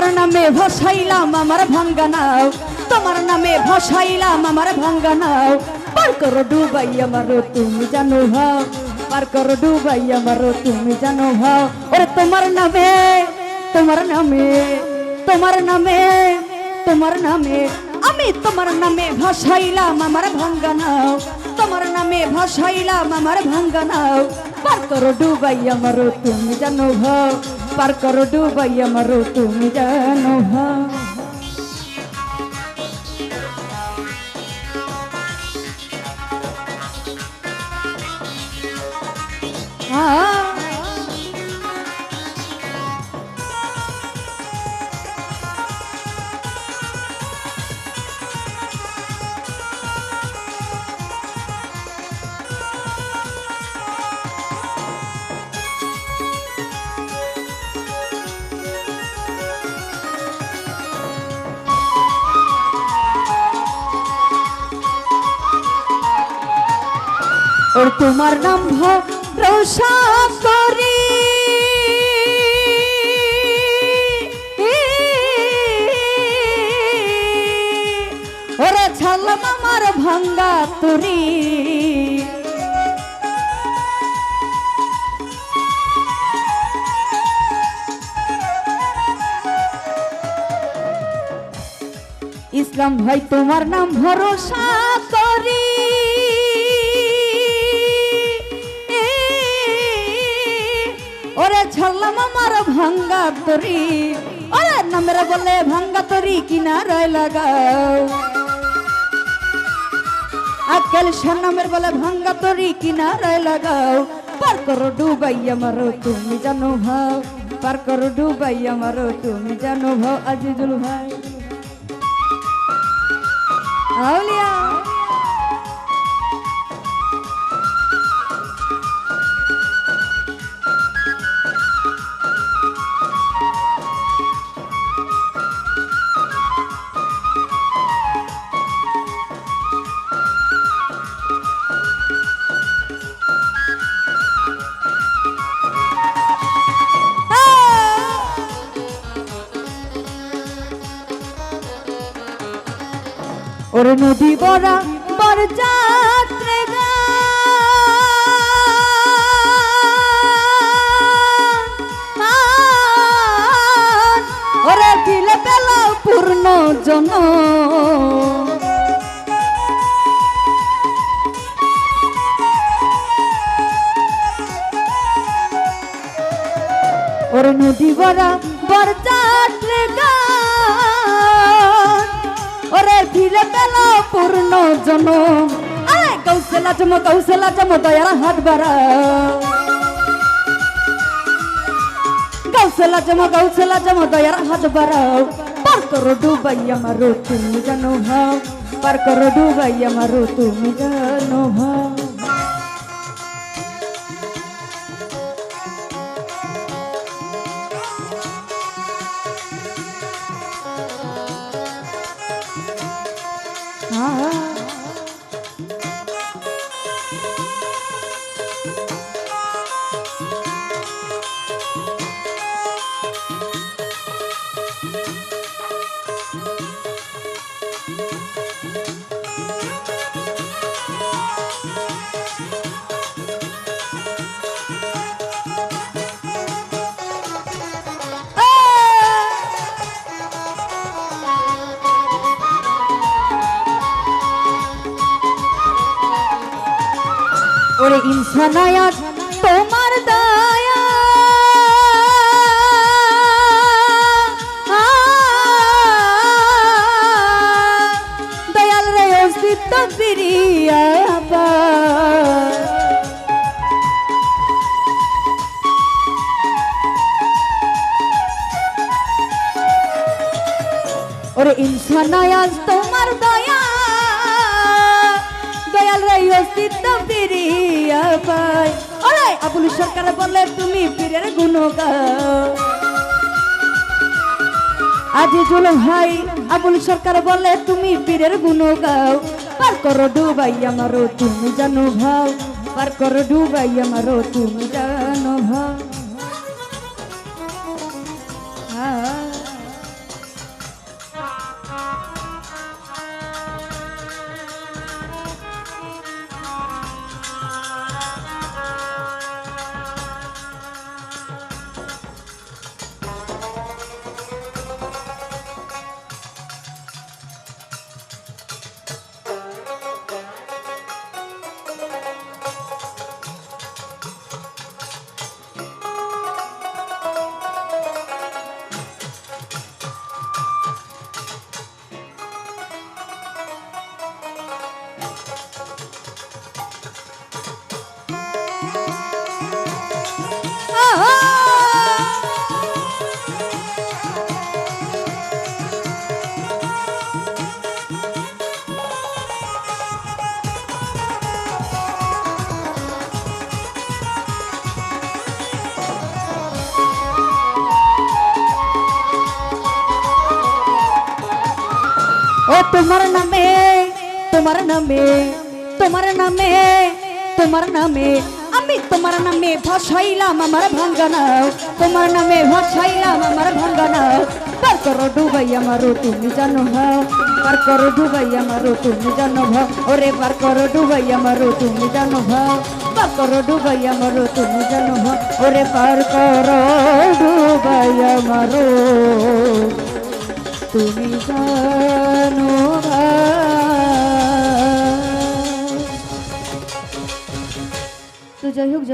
তোমার নামে ভাসাইলাম আমার ভাঙ্গা নাও, তোমার নামে ভাসাইলাম আমার ভাঙ্গা নাও। পার করো ডুবাই আমারও তুমি জানো ভাও, পার করো ডুবাই আমারও তুমি জানো ভাও। ওরে তোমার নামে, তোমার নামে, তোমার নামে, তোমার নামে, আমি তোমার নামে ভাসাইলাম আমার ভাঙ্গা নাও, তোমার নামে ভাসাইলাম আমার ভাঙ্গা নাও। পার করো ডুবাই আমারও তুমি জানো ভাও, পার করো ডুবাই আমারও তুমি জানো ভাও। ওর তোমার নাম ভরসা করি, ওরে ছাড়লাম আমার ভাঙ্গা তরি। ইসলাম ভাই তোমার নাম ভরসা করি, ওরে ছাড়লাম আমার ভাঙ্গা তরি। ওরে নামের বলে ভাঙ্গা তরি কিনারায় লাগাও, আজকাল সে নামের বলে ভাঙ্গা তরি কিনারায় লাগাও। পার করো ডুবাই আমারও তুমি জানো ভাও, পার করো ডুবাই আমারও তুমি জানো ভাও। আজিজুল ভাই আউলিয়া ওর নদী বড়া বর যাত্রে ওরে দিলে পেল পূর্ণ জন। ওর নদী বড়া বর যাত্রে ওরে দিলে পেল পূর্ণ জন। আরে কৌশলা জম দয়ার হাত বাড়াও, কৌশলা জম দয়ার হাত বাড়াও। পার করো ডুবাই আমারও তুমি জানো ভাও, পার করো ডুবাই আমারও তুমি জানো ভাও। ওরে ইনসানায়া তোমার দয়া, দয়াল রে অস্তিত্ব ফিরিয়া পা। ওরে ইনসানায়া তোমার দয়া, দয়াল রে অস্তিত্ব ফিরিয়া পাই। ওরে আবুল সরকার বলে তুমি পীরের গুণ গাও, আজিজুল ভাই আবুল সরকার বলে তুমি পীরের গুণ গাও। পার করো ডুবাই আমারও তুমি জানো ভাও, পার করো ডুবাই আমারও তুমি জানো ভাও। ও তোমার নামে তোমার নামে তোমার নামে তোমার নামে আমি তোমার নামে ভাসাইলাম আমার ভাঙ্গানা তোমার নামে ভাসাইলাম আমার ভাঙ্গানা পার করো ডুবাই আমারও তুমি জানো ভাও পার করো ডুবাই আমারও তুমি জানো ভাও ওরে পার করো ডুবাই আমারও তুমি জানো ভাও পার করো ডুবাই আমারও তুমি জানো ভাও ওরে পার করো ডুবাই আমারও তুমি জানো তো যাই হোক।